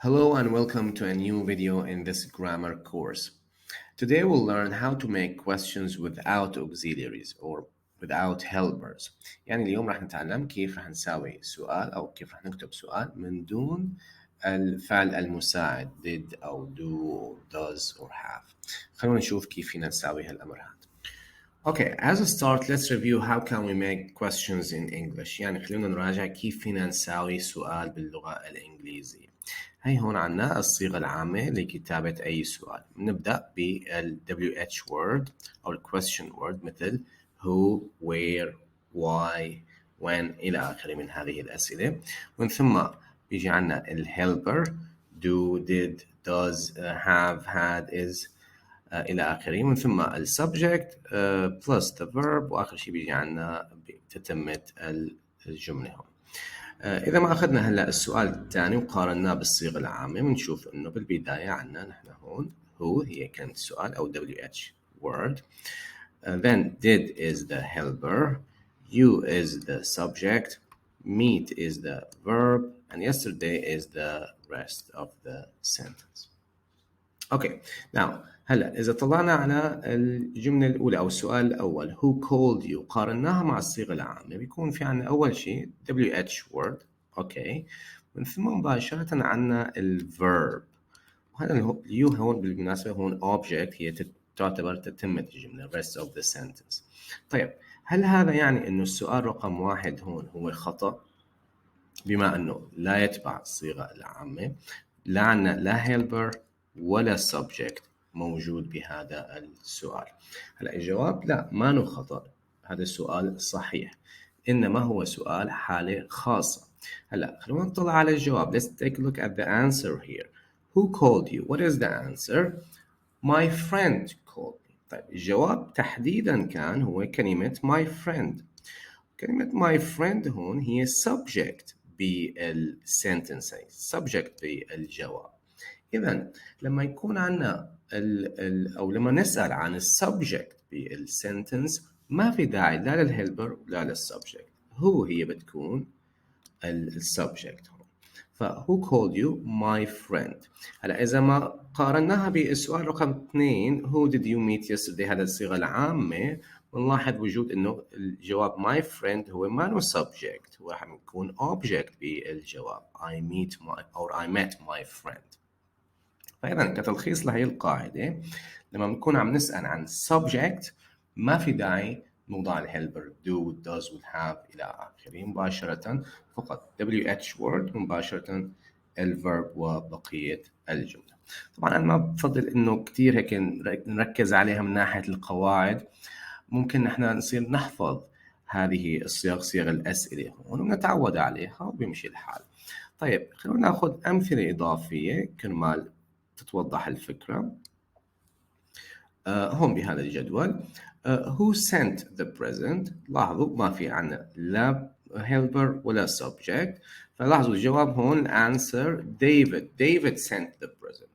Hello and welcome to a new video in this grammar course. Today we'll learn how to make questions without auxiliaries or without helpers. يعني اليوم راح نتعلم كيف راح نساوي سؤال أو كيف راح نكتب سؤال من دون الفعل المساعد did أو do or does or have. خلونا نشوف كيف فينا نساوي هالأمر هذا. Okay, as a start, let's review how can we make questions in English. يعني خلونا نراجع كيف فينا نساوي سؤال باللغة الإنجليزية. هي هون عنا الصيغة العامة لكتابة أي سؤال. نبدأ بال WH word أو question word مثل who, where, why, when إلى آخره من هذه الأسئلة. ومن ثم بيجي عنا helper do, did, does, have, had, is إلى آخره. ومن ثم subject plus the verb وآخر شيء بيجي عنا تتمة الجملة هون. إذا ما أخذنا هلا السؤال الثاني وقارناه بالصيغة العامة بنشوف إنه بالبداية عنا نحن هون who هي كانت السؤال أو WH word. Then did is the helper, you is the subject, meet is the verb, and yesterday is the rest of the sentence. Okay, now هلا إذا طلعنا على الجملة الأولى أو السؤال الأول who called you قارناها مع الصيغة العامة بيكون في عنا أول شيء WH word أوكي من ثم مباشرة عنا الverb وهذا اليو هون بالمناسبة هون object هي تعتبر تتمة الجملة rest of the sentence. طيب هل هذا يعني إنه السؤال رقم واحد هون هو خطأ بما أنه لا يتبع الصيغة العامة لا عنا لا helper ولا subject موجود بهذا السؤال؟ هلا الجواب لا ما خطأ، هذا السؤال صحيح، إنما هو سؤال حالة خاصة. هلا خلونا نطلع على الجواب. Let's take a look at the answer here. Who called you? What is the answer? My friend called me. طيب الجواب تحديدا كان هو كلمة my friend. كلمة my friend هون هي subject بالسنتنس، subject بالجواب. إذا لما يكون عنا أو لما نسأل عن السبجكت بالسنتنس ما في داعي لا للهيلبر ولا للسبجكت، هي بتكون السبجكت هون. who called you my friend. هلا إذا ما قارناها بالسؤال رقم 2 who did you meet yesterday هذا الصيغة العامة بنلاحظ وجود إنه الجواب my friend هو ما له subject، هو راح يكون object بالجواب I meet my or I met my friend. فإذا كتلخيص لهي القاعدة لما بنكون عم نسأل عن subject ما في داعي نوضع الهيلبر do, does, would have إلى آخره، مباشرة فقط WH word مباشرة الverb وبقية الجملة. طبعا أنا ما بفضل إنه كتير هيك نركز عليها من ناحية القواعد، ممكن نحن نصير نحفظ هذه صيغ الأسئلة هون ونتعود عليها وبيمشي الحال. طيب خلونا ناخذ أمثلة إضافية كرمال تتوضح الفكرة. هون بهذا الجدول who sent the present. لاحظوا ما في عنا لا helper ولا subject، فلاحظوا الجواب هون answer David sent the present.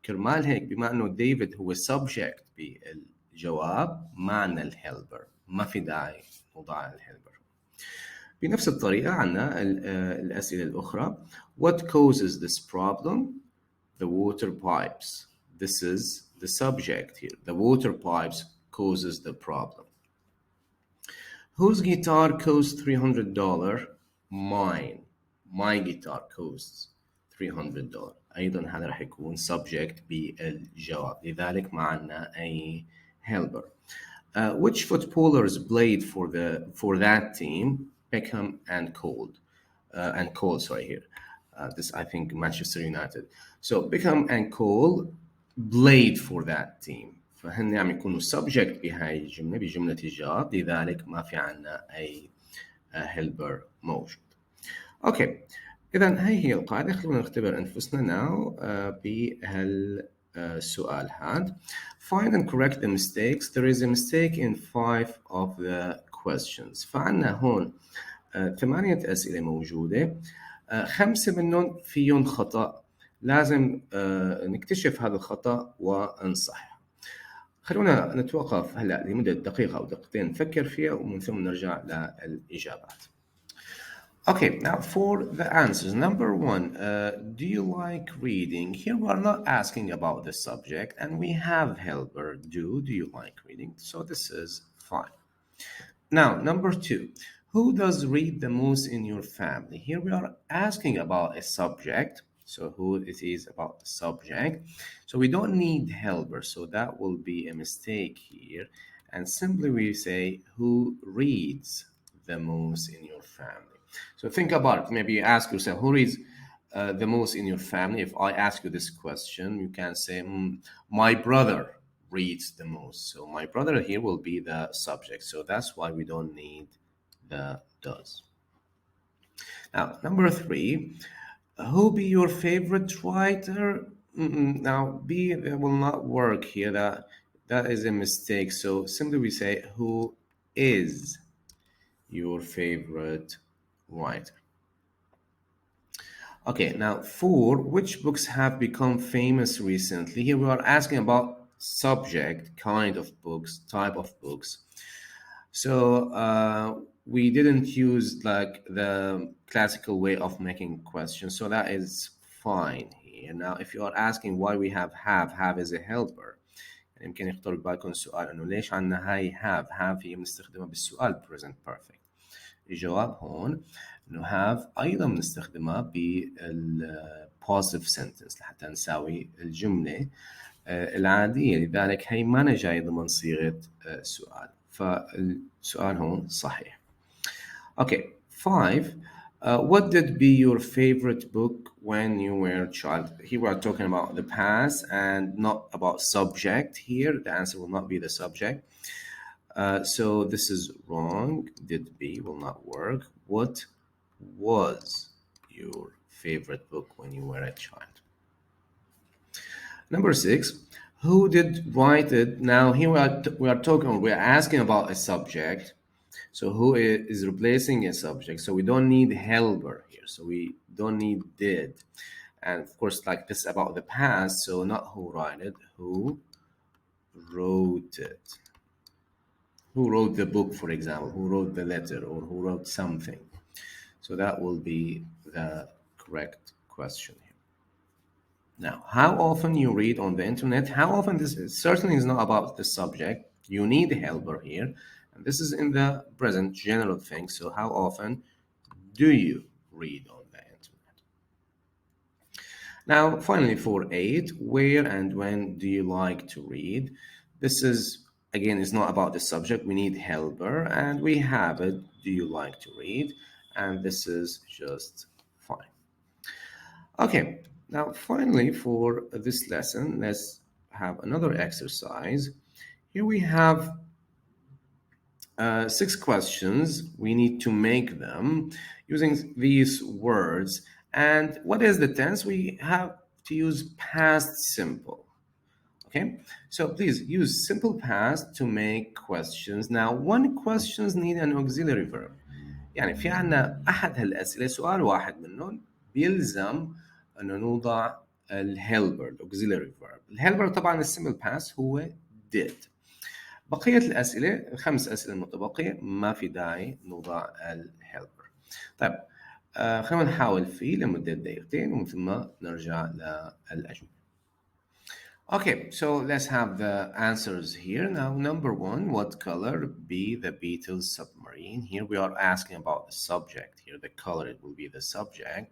كرمال هيك بما انه ديفيد هو subject بالجواب ما عنا الهيلبر، ما في داعي نوضع الهيلبر. بنفس الطريقة عنا الأسئلة الأخرى what causes this problem? The water pipes. This is the subject here. The water pipes causes the problem. Whose guitar costs $300? Mine. My guitar costs $300. أيضا هذا راح يكون subject بالجواب، لذلك ما عنا أي helper. Which footballers played for that team? Beckham and Cole. Sorry here. This I think Manchester United. So Beckham and Cole played for that team. فهن عم يكونوا subject بهاي الجملة بجملة الجواب، لذلك ما في عنا أي helper موجود. أوكي، إذا هي القاعدة. خلونا نختبر أنفسنا now بهالسؤال هذا. Find and correct the mistakes. There is a mistake in 5 of the questions. فعنا هون 8 أسئلة موجودة، 5 منهم فيهم خطأ، لازم نكتشف هذا الخطأ ونصحح. خلونا نتوقف هلأ لمدة دقيقة أو دقيقتين نفكر فيها ومن ثم نرجع للإجابات. Okay, now for the answers. Number one, do you like reading? Here we are not asking about the subject, and we have helper do you like reading? So this is fine. Now, number two, who does read the most in your family? Here we are asking about a subject. So who it is about the subject. So we don't need helper. So that will be a mistake here. And simply we say who reads the most in your family. So think about it. Maybe you ask yourself, who reads the most in your family? If I ask you this question, you can say, my brother reads the most. So my brother here will be the subject. So that's why we don't need the does. Now, number three, who be your favorite writer? Now, be will not work here. That is a mistake. So simply we say, who is your favorite writer? Okay, now four, which books have become famous recently? Here we are asking about subject, kind of books, type of books. So we didn't use like the classical way of making questions, so that is fine here. Now, if you are asking why we have is a helper. يمكن يخطر ببالكم السؤال انه ليش عندنا هاي have هي بنستخدمها بالسؤال present perfect. الجواب هون انه have ايضا بنستخدمها بال positive sentence لحتى نساوي الجمله العاديه، لذلك هي ما جاي ضمن صيغه سؤال، فالسؤال هون صحيح. Okay, five. What did be your favorite book when you were a child? Here we are talking about the past and not about subject here. The answer will not be the subject. So this is wrong. Did be will not work. What was your favorite book when you were a child? Number six, who did write it? Now here we are asking about a subject. So who is replacing a subject? So we don't need helper here. So we don't need did. And of course, like this about the past. So not who wrote it, who wrote it. Who wrote the book, for example, who wrote the letter or who wrote something. So that will be the correct question here. Now, how often you read on the internet? How often? This certainly is not about the subject. You need a helper here. And this is in the present general thing. So how often do you read on the internet? Now, finally, for eight, where and when do you like to read? This is, again, it's not about the subject. We need helper, and we have it. Do you like to read? And this is just fine. Okay, now finally, for this lesson, let's have another exercise. Here we have 6 questions. We need to make them using these words. And what is the tense? We have to use past simple. Okay, so please use simple past to make questions. Now, one questions need an auxiliary verb. يعني في عنا أحد هالأسئلة سؤال واحد منهم بيلزم أنه نوضع الهيلبر الauxiliary verb. الهيلبر طبعا السمبل past هو did. بقية الأسئلة الخمس أسئلة المتبقية ما في داعي نوضع الهيلبر. طيب خلينا نحاول فيه لمدة دقيقتين ومن ثم نرجع للأجوبة. Okay, so let's have the answers here. Now, number one, what color be the Beatles submarine? Here we are asking about the subject. Here the color, it will be the subject,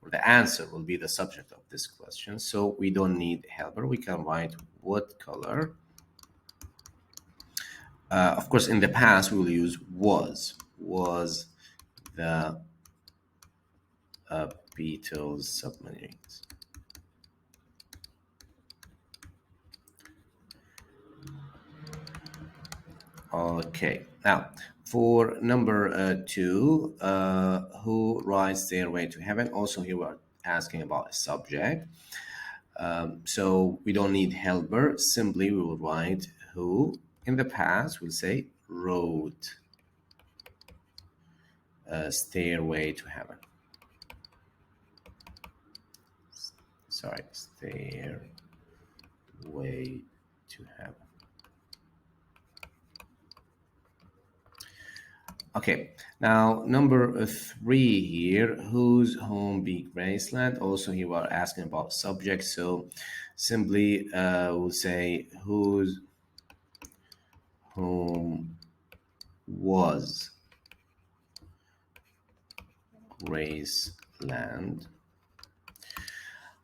or the answer will be the subject of this question. So we don't need helper. We can write what color. Of course, in the past, we will use was the Beatles submarines. Okay, now for number two, who rides Stairway to Heaven? Also, here we're asking about a subject. So we don't need helper. Simply, we will write who. In the past, we'll say wrote Stairway to Heaven. Sorry, Stairway to Heaven. Okay, now number 3 here, whose home be Graceland? Also here we're asking about subject, so simply we'll say whose home was Graceland.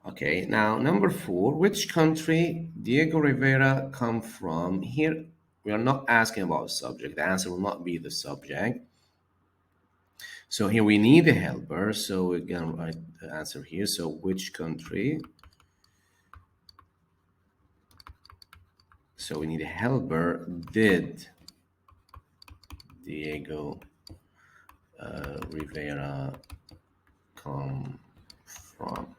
Okay, now number 4, which country Diego Rivera come from? Here we are not asking about subject. The answer will not be the subject. So here we need a helper. So we're gonna write the answer here. So which country? So we need a helper. Did Diego Rivera come from?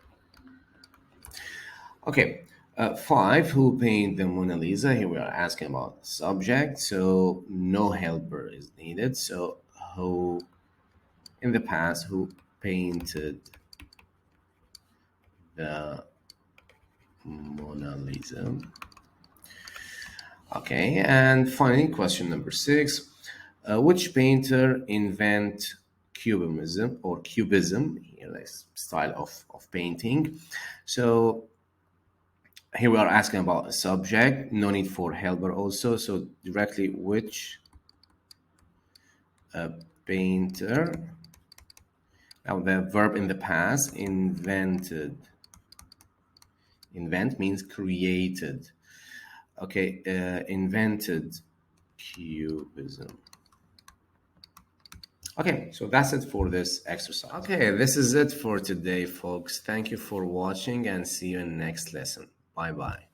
Okay, 5, who painted the Mona Lisa? Here we are asking about subject, so no helper is needed. So who, in the past, who painted the Mona Lisa? Okay, and finally, question number 6, which painter invent cubism or cubism, here this style of painting? So here we are asking about a subject, no need for helper also, so directly which painter. Now the verb in the past, invented. Invent means created. Okay, invented cubism. Okay, so that's it for this exercise. Okay, this is it for today, folks. Thank you for watching and see you in the next lesson. Bye-bye.